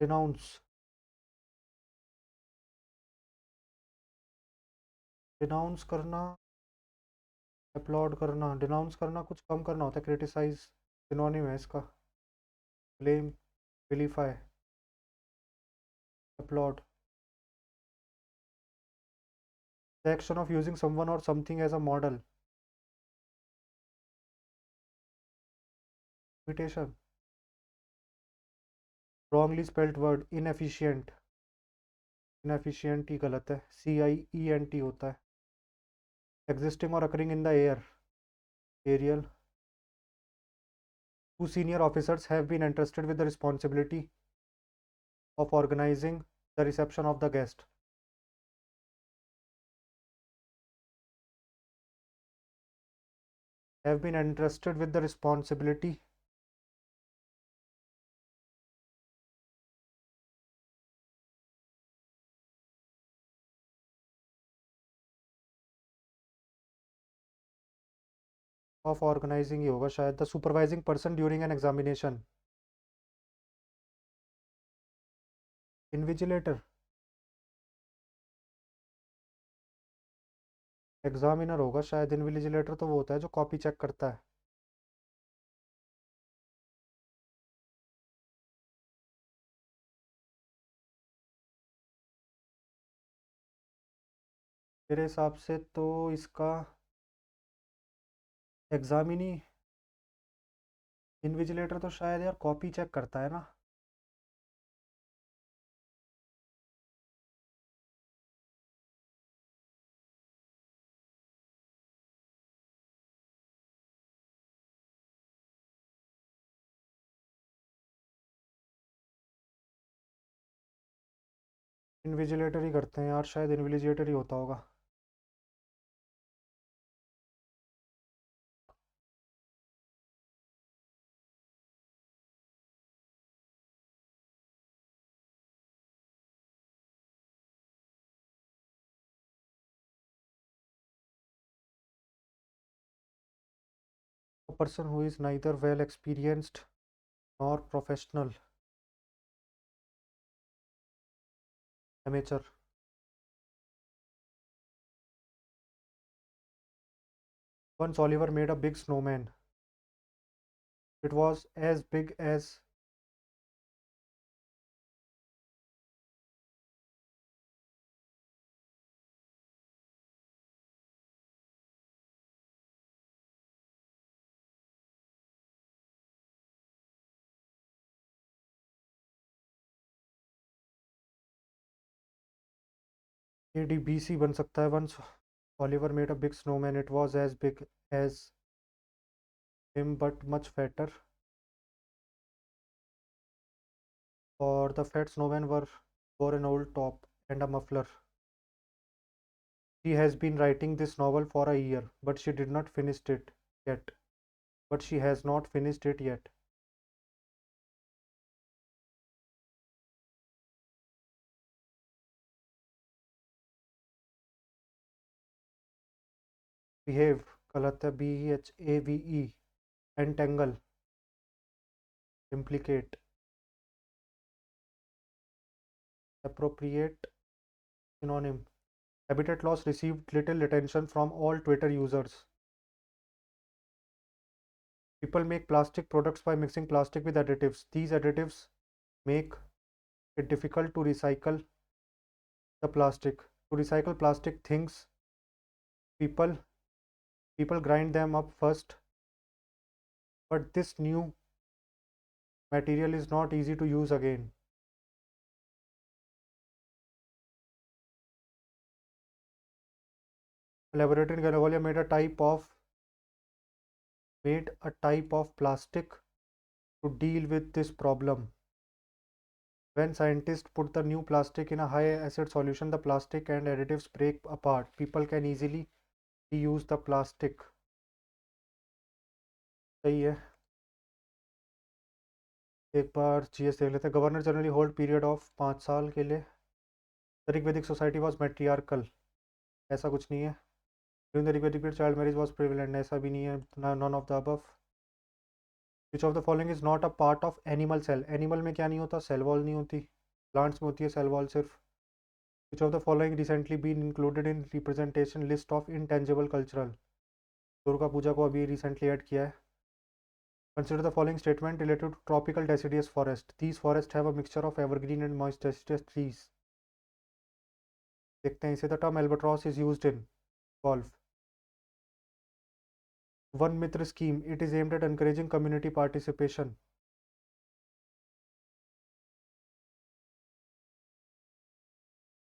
डिनाउंस। डिनाउंस करना, अपलॉड करना। डिनाउंस करना कुछ कम करना होता है, क्रिटिसाइज सिनोनिम है इसका। Blame, vilify, applaud. The action of using someone और something as a model. Imitation. Wrongly spelled word inefficient. Inefficient ही गलत है, CIENT होता है। एग्जिस्टिंग और occurring in the air. Aerial. Two senior officers have been entrusted with the responsibility of organizing the reception of the guest. Have been entrusted with the responsibility of organizing ही होगा शायद। The supervising person during an examination. Invigilator। Examiner होगा शायद। Invigilator तो वो होता है जो copy check करता है। मेरे हिसाब से तो इसका एग्जामिनी। इन्विजिलेटर तो शायद यार कॉपी चेक करता है ना। इन्विजिलेटर ही करते हैं यार, शायद इन्विजिलेटर ही होता होगा। A person who is neither well experienced nor professional। amateur। Once Oliver made a big snowman. It was as big as ADBC बन सकता है। Once Oliver made a big snowman. It was as big as him but much fatter. Or the fat snowman wore an old top and a muffler. She has been writing this novel for a year, but she did not finish it yet. But she has not finished it yet. Behave गलत है। BHAVE। Entangle, implicate, appropriate, synonym. Habitat loss received little attention from all Twitter users. People make plastic products by mixing plastic with additives. These additives make it difficult to recycle the plastic. To recycle plastic things, people people grind them up first but this new material is not easy to use again. A laboratory in California made a type of plastic to deal with this problem. When scientists put the new plastic in a high acid solution, the plastic and additives break apart. People can easily reuse the plastic. सही है. एक बार GS देख लेते हैं. Governor generally hold period of 5 साल के लिए. The Rigvedic society was matriarchal. ऐसा कुछ नहीं है. During the Rigvedic period child marriage was prevalent. ऐसा भी नहीं है. None of the above. Which of the following is not a part of animal cell. Animal में क्या नहीं होता? सेल वॉल नहीं होती. प्लांट्स में होती है सेल वॉल सिर्फ. Which of the following recently been included in representation list of intangible cultural. Durga Puja को अभी रिसेंटली ऐड किया है. Consider the following statement related to tropical deciduous forest. These forests have a mixture of evergreen and moist deciduous trees. देखते हैं इसे. The term albatross is used in golf. One Mitra scheme. It is aimed at encouraging community participation.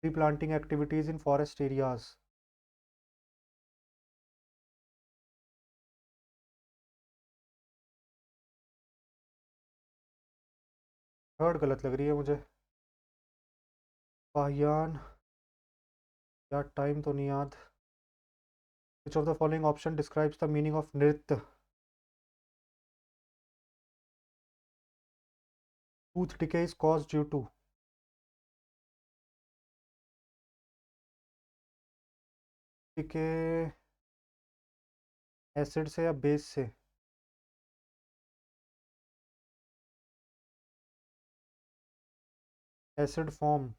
Replanting activities in forest areas. Third गलत लग रही है मुझे. पाहियान या time तो नहीं याद. Which of the following option describes the meaning of नृत्य? Tooth decay is caused due to. decay acid से या बेस से? Acid form.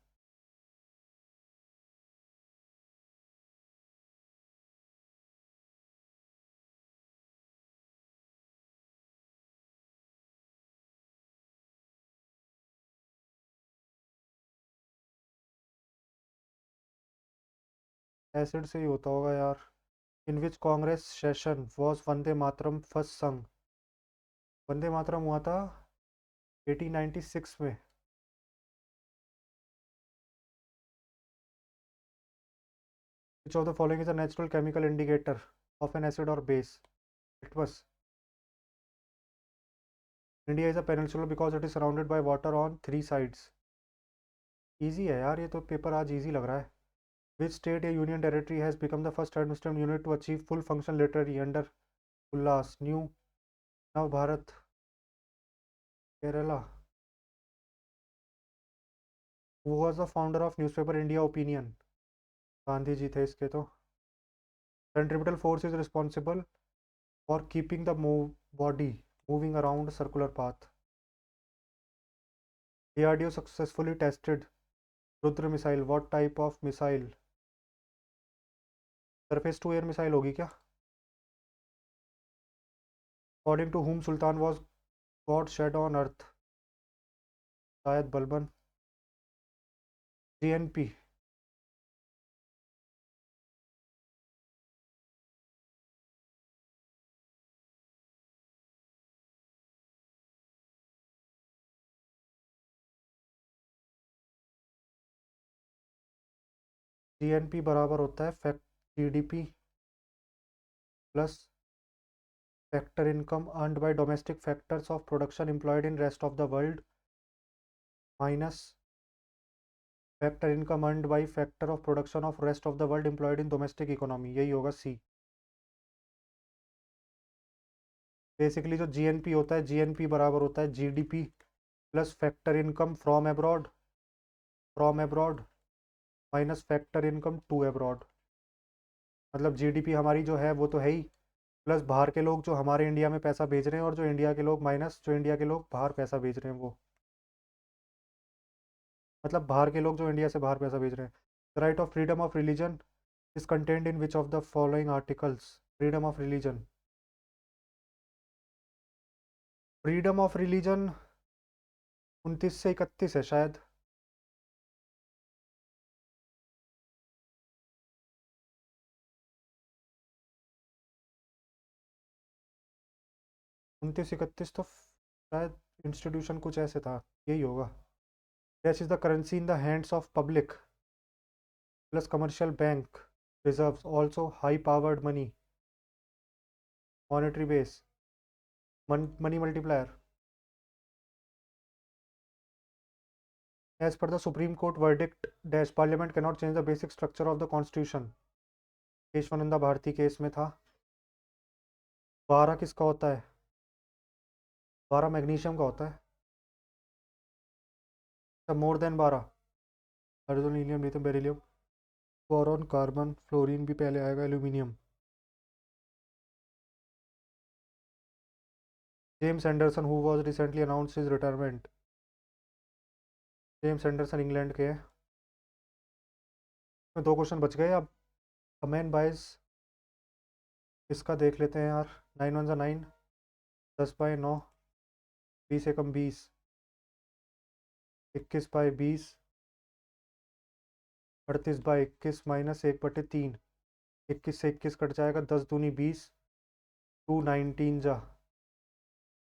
एसिड से ही होता होगा यार. In which Congress session was Vande Mataram first sung. Vande Mataram हुआ था 1896 में. Which of the following is a natural chemical indicator of an acid और base? Litmus. India is a peninsula because it is surrounded by water on 3 sides. Easy है यार, ये तो paper आज easy लग रहा है. विच स्टेट या union territory has become the first administrative unit to achieve full function literary under Ullas new Nav Bharat? Kerala. Who was the founder of newspaper India opinion? Gandhi ji थे इसके तो. Centripetal force is responsible for keeping the body moving around a circular path. DRDO successfully tested Rudra missile. What type of missile? Surface to air missile होगी क्या? According to whom Sultan was God shed on earth? शायद Balban. GNP. GNP बराबर होता है GDP plus factor income earned by domestic factors of production employed in rest of the world minus factor income earned by factor of production of rest of the world employed in domestic economy. यही होगा C. Basically जो GNP होता है, GNP बराबर होता है GDP plus factor income from abroad minus factor income to abroad. मतलब GDP हमारी जो है वो तो है ही, प्लस बाहर के लोग जो हमारे इंडिया में पैसा भेज रहे हैं और जो इंडिया के लोग माइनस जो इंडिया के लोग बाहर पैसा भेज रहे हैं वो. मतलब बाहर के लोग जो इंडिया से बाहर पैसा भेज रहे हैं. The right of freedom of religion is contained in which of the following articles? Freedom of religion. Freedom of religion 29 से 31 है शायद. 29-31 तो शायद इंस्टीट्यूशन कुछ ऐसे था, यही होगा। Cash is the currency in the hands of public plus commercial bank reserves also high powered money monetary base money multiplier as per the supreme court verdict dash parliament cannot change the basic structure of the constitution. Keshavananda Bharati case में था। 12 किसका होता है? 12 magnesium का होता है। More than 12 hydrogen helium lithium beryllium boron carbon fluorine भी पहले आएगा, aluminium. James Anderson who was recently announced his retirement. James Anderson England के हैं। में 2 क्वेश्चन बच गए अब। अमेन बाइज इसका देख लेते हैं यार। 9 1 9, 10/9, 20 एकम 20, 21/20, 38/21 माइनस 1/3, 21 से 21 कट जाएगा, 10 दूनी 20, 2 19 जा,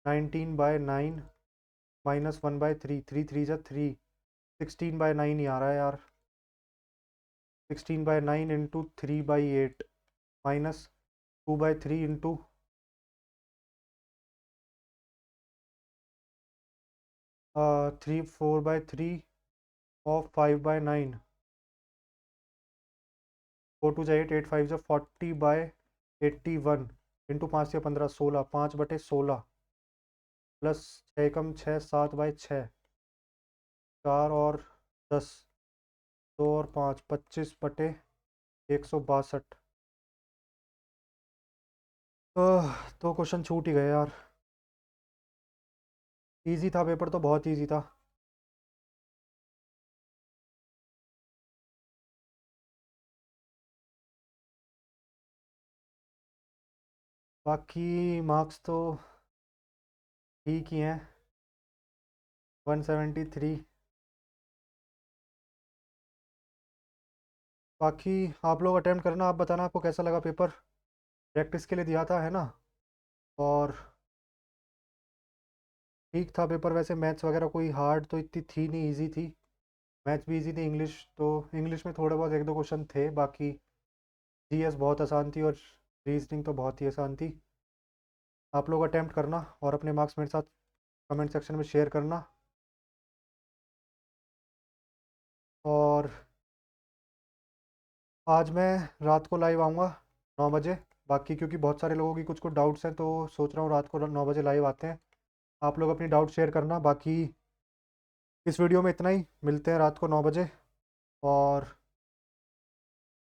19/9 माइनस 1/3, 3 3 जा 3, 16/9 ही आ रहा है यार। 16/9 इंटू 3/8 माइनस 2/3 इंटू 3 4/3 ऑफ 5/9, 4 2 जा 8, 8 5 जा 40/81 इंटू 5 या 15, 16, 5/16 प्लस 6 कम 6, 7/6, 4 और 10, 2 और 5, 25/162। तो क्वेश्चन छूट ही गए यार। इजी था पेपर तो, बहुत इजी था। बाकी मार्क्स तो ठीक ही हैं, 173। बाकी आप लोग अटेम्प्ट करना, आप बताना आपको कैसा लगा पेपर। प्रैक्टिस के लिए दिया था, है ना। और ठीक था पेपर वैसे। मैथ्स वगैरह कोई हार्ड तो इतनी थी नहीं, इजी थी। मैथ्स भी इजी थी। इंग्लिश तो इंग्लिश में थोड़े बहुत 1-2 क्वेश्चन थे। बाकी जीएस बहुत आसान थी और रीजनिंग तो बहुत ही आसान थी। आप लोग अटेम्प्ट करना और अपने मार्क्स मेरे साथ कमेंट सेक्शन में शेयर करना। और आज मैं रात को लाइव आऊँगा 9 बजे। बाकी क्योंकि बहुत सारे लोगों की कुछ कुछ डाउट्स हैं, तो सोच रहा हूँ रात को 9 बजे लाइव आते हैं। आप लोग अपनी डाउट शेयर करना। बाकी इस वीडियो में इतना ही, मिलते हैं रात को 9 बजे। और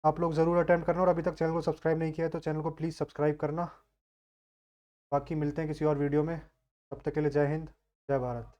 आप लोग ज़रूर अटेम्प्ट करना, और अभी तक चैनल को सब्सक्राइब नहीं किया है तो चैनल को प्लीज़ सब्सक्राइब करना। बाकी मिलते हैं किसी और वीडियो में। तब तक के लिए जय हिंद, जय भारत।